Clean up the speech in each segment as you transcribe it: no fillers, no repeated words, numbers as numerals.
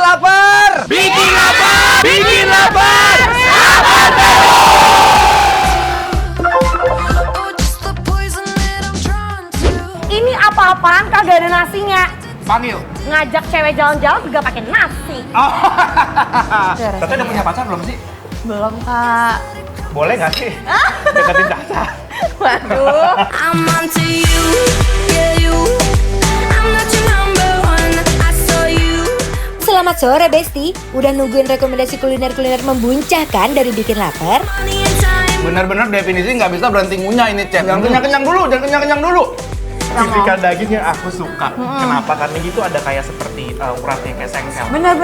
lapar! Bikin lapar! Bikin lapar! Ini apa-apaan kagak ada nasinya. Panggil. Ngajak cewek jalan-jalan juga pakai nasi. Oh. Tete udah punya pacar belum sih? Belum, Kak. Boleh nggak sih? Deketin Caca. Waduh. Selamat sore Besti, udah nungguin rekomendasi kuliner-kuliner membuncah kan dari Bikin Lapar? Bener-bener definisi nggak bisa berhenti ngunyah ini, Cep. Jangan kenyang-kenyang dulu, jangan kenyang-kenyang dulu. Tipikal daging yang aku suka. Kenapa? Karena gitu ada kayak seperti uratnya kayak sengkel. Bener.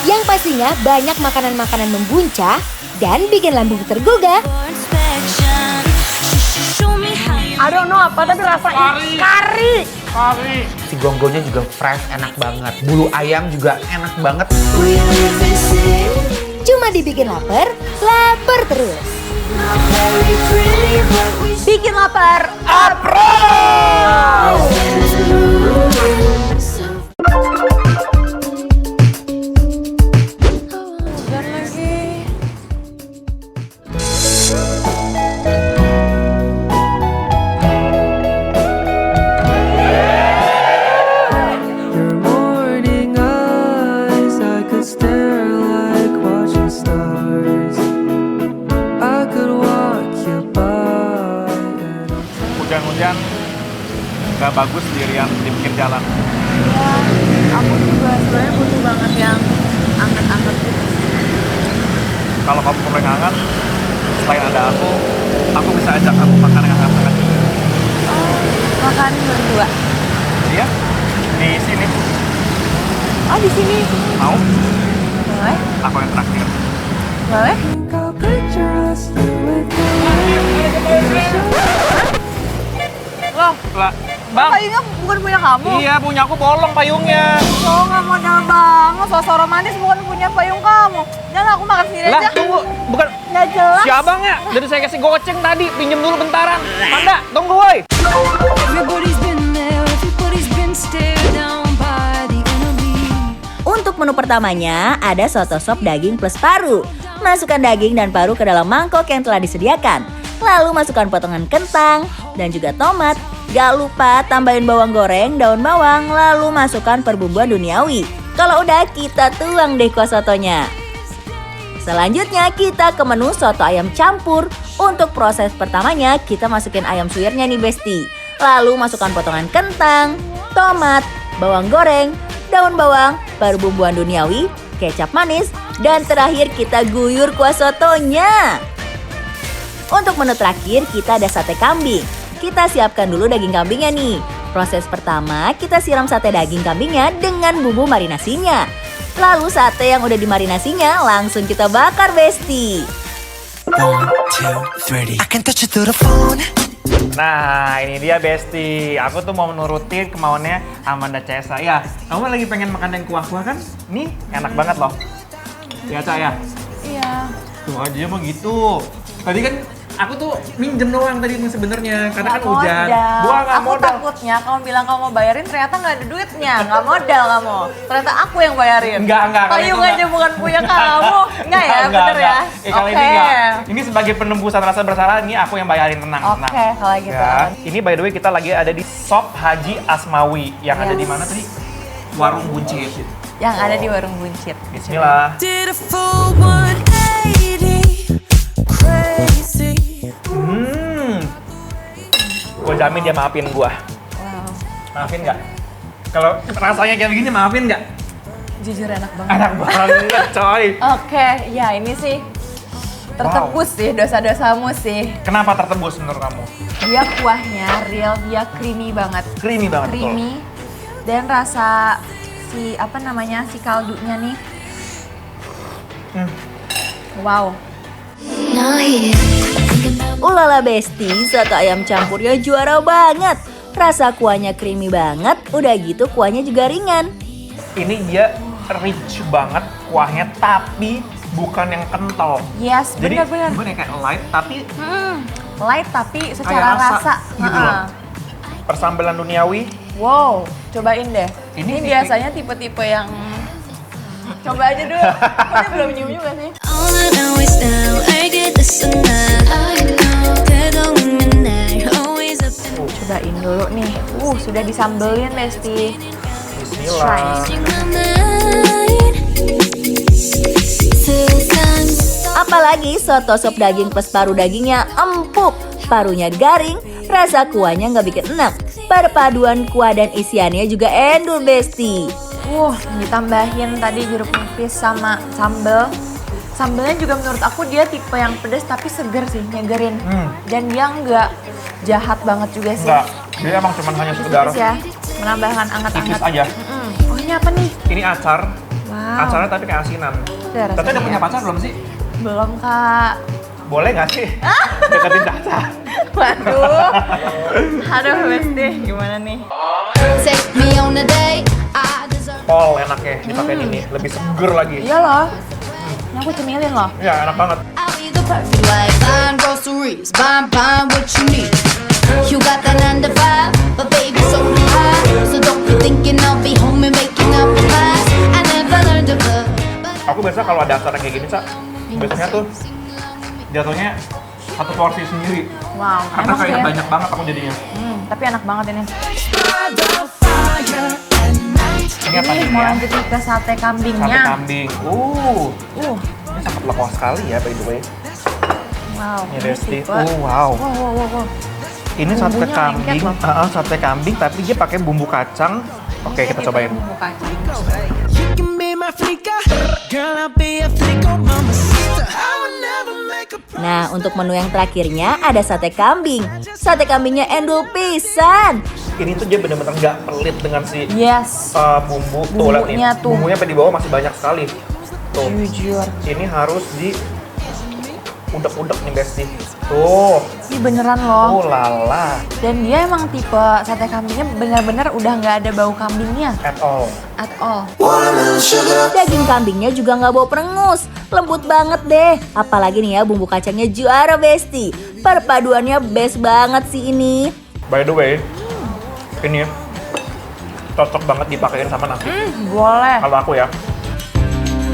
Yang pastinya banyak makanan-makanan membuncah dan bikin lambung tergugah. I don't know apa, tapi rasanya kari. Si gonggonya juga fresh, enak banget. Bulu ayam juga enak banget. Cuma dibikin lapar, lapar terus. Bikin lapar. Hujan lagi. Your morning eyes, I could stare like watching stars. I could walk you by and Hujan-hujan nggak bagus sendirian di pinggir jalan. Aku juga sebenarnya butuh banget yang anget-anget gitu. Kalau kamu pengen hangat, selain ada aku bisa ajak kamu makan yang hangat-hangat juga. Makan berdua. Iya, di sini. Oh, di sini. Mau? Boleh? Aku yang terakhir. Boleh? think I'll picture us with Loh, Lah, Bang. payungnya bukan punya kamu? Iya, punya aku bolong payungnya. Oh, nggak modal banget. Sosok romantis bukan punya payung kamu. Jangan aku makan sendiri Lah, aja. tunggu. Bukan Nggak jelas. si abangnya. Dari saya kasih goceng tadi, pinjem dulu bentaran. Manda, tunggu woi. Everybody's been there, everybody's been stared down by the enemy. Untuk menu pertamanya ada soto sop daging plus paru. Masukkan daging dan paru ke dalam mangkok yang telah disediakan. Lalu masukkan potongan kentang dan juga tomat. Gak lupa tambahin bawang goreng, daun bawang, lalu masukkan perbumbuan duniawi. Kalau udah kita tuang deh kuah sotonya. Selanjutnya kita ke menu soto ayam campur. Untuk proses pertamanya kita masukin ayam suwirnya nih Besti. Lalu masukkan potongan kentang, tomat, bawang goreng, daun bawang, perbumbuan duniawi, kecap manis, dan terakhir kita guyur kuah sotonya. Untuk menu terakhir kita ada sate kambing. Kita siapkan dulu daging kambingnya nih. Proses pertama kita siram sate daging kambingnya dengan bumbu marinasinya. Lalu sate yang udah dimarinasinya langsung kita bakar Besti. Nah, ini dia Besti. Aku tuh mau menurutin kemauannya Amanda Cesa. Ya, kamu lagi pengen makan yang kuah-kuah kan? Nih, enak banget loh. Ya, Cak ya? Iya. Tuh aja mah gitu. Tadi kan aku tuh minjem doang tadi sebenarnya karena kan hujan. Gua nggak Aku modal. takutnya kamu bilang kamu mau bayarin ternyata nggak ada duitnya. Nggak modal kamu. Ternyata aku yang bayarin. Enggak. kalau Payung itu aja bukan punya kamu. Enggak ya, bener ya? Kalau ini enggak. Ini sebagai penembusan rasa bersalah, ini aku yang bayarin, tenang. Oke, kalau gitu. Ya. Ini by the way kita lagi ada di Shop Haji Asmawi yang ada di mana tadi? Warung Buncit. Yang ada di warung buncit. Bismillah. Did a full 180, crazy. Gue jamin dia maafin gua. Wow. Maafin nggak? Kalau rasanya kayak begini maafin nggak? Jujur enak banget. Enak banget coy. Oke, ya ini sih tertebus sih dosa-dosamu sih. Kenapa tertembus menurut kamu? Dia kuahnya real, dia creamy banget. Creamy banget betul. Creamy. Dan rasa si kaldunya nih. Wow. Ulala Besti, soto ayam campurnya juara banget. Rasa kuahnya creamy banget, udah gitu kuahnya juga ringan. Ini dia rich banget kuahnya tapi bukan yang kental. Yes, Jadi benar-benar. bukan yang kayak light tapi Light tapi secara Kayak rasa rasa. gitu loh. persambelan duniawi. Wow, cobain deh. Ini Ini sih- biasanya tipe-tipe yang coba aja dulu. Aku belum nyium juga sih. All I know is now I get the sun. I know 그동안 날 always up and Cobain dulu nih. Sudah disambelin Besti. Bismillah. changing my mind. 세상 Apalagi soto sop daging plus paru dagingnya empuk, parunya garing, rasa kuahnya nggak bikin enak. Perpaduan kuah dan isiannya juga endul Besti. Ditambahin tadi jeruk nipis sama sambel. Sambelnya juga menurut aku dia tipe yang pedas tapi seger sih, nyegerin. Dan dia nggak jahat banget juga sih. Enggak, dia emang cuma hanya sekedar Tipis ya, menambahkan tipis anget-anget. aja. Oh ini apa nih? Ini acar. Wow. Acarnya tapi kayak asinan. Udah Tete udah rasanya. punya pacar belum sih? Belum Kak. Boleh nggak sih? Deketin Tata. Waduh. Aduh Besti, gimana nih? take me on a date. I deserve Pol enaknya dipakein ini, lebih seger lagi. Iya loh. Ini aku cemilin loh. Iya, enak banget. I'll be the perfect wife. Buying groceries, buying what you need. You got that 9 to 5, but baby, so do I. So don't be thinking I'll be home and making up the lies. I never learned to love, but Aku biasa kalau ada acara kayak gini, Sa, biasanya tuh jatuhnya satu porsi sendiri. Wow, Karena emang sih kayak ya. banyak banget aku jadinya. Tapi enak banget ini. Ini apa Ini nih mau ya? lanjut nih ke sate Sate kambingnya. kambing. Ini sangat lekoh sekali ya, by the way. Wow. Ini Besti. tipe- Wow. Wow. Ini sate Bumbunya kambing, lengket loh. sate kambing tapi dia pakai bumbu kacang. Oke, kita cobain. Bumbu kacang. You can be my flicker, girl, I'll be a flicker, mama sister. I would never make a Nah, untuk menu yang terakhirnya ada sate kambing. Sate kambingnya endul pisan. Ini tuh dia bener-bener nggak pelit dengan si Yes. bumbu. Tuh, lihat nih. Bumbunya tuh. Bumbunya sampai di bawah masih banyak sekali. Tuh. Jujur. Ini harus di udek-udek nih Besti. Tuh. Ini beneran loh. Oh lala. Dan dia emang tipe sate kambingnya bener-bener udah nggak ada bau kambingnya At all. at all. Daging kambingnya juga nggak bau perengus, lembut banget deh. Apalagi nih ya bumbu kacangnya juara Besti. Perpaduannya best banget sih ini. By the way, ini cocok banget dipakein sama nasi. Boleh. Kalau aku ya.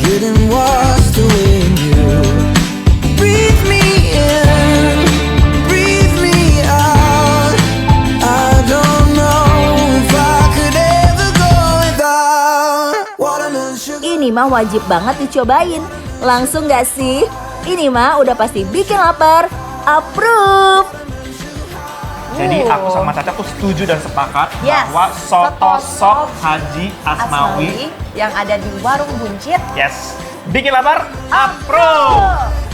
getting washed away in you. Breathe me in, breathe me out. I don't know if I could ever go without watermelon sugar. Ini mah wajib banget dicobain. Langsung gak sih? Ini mah udah pasti bikin lapar. Approve! Jadi aku sama Caca tuh setuju dan sepakat Yes. bahwa soto sop Haji Asmawi, Asmawi yang ada di warung buncit. yes, bikin lapar, approve.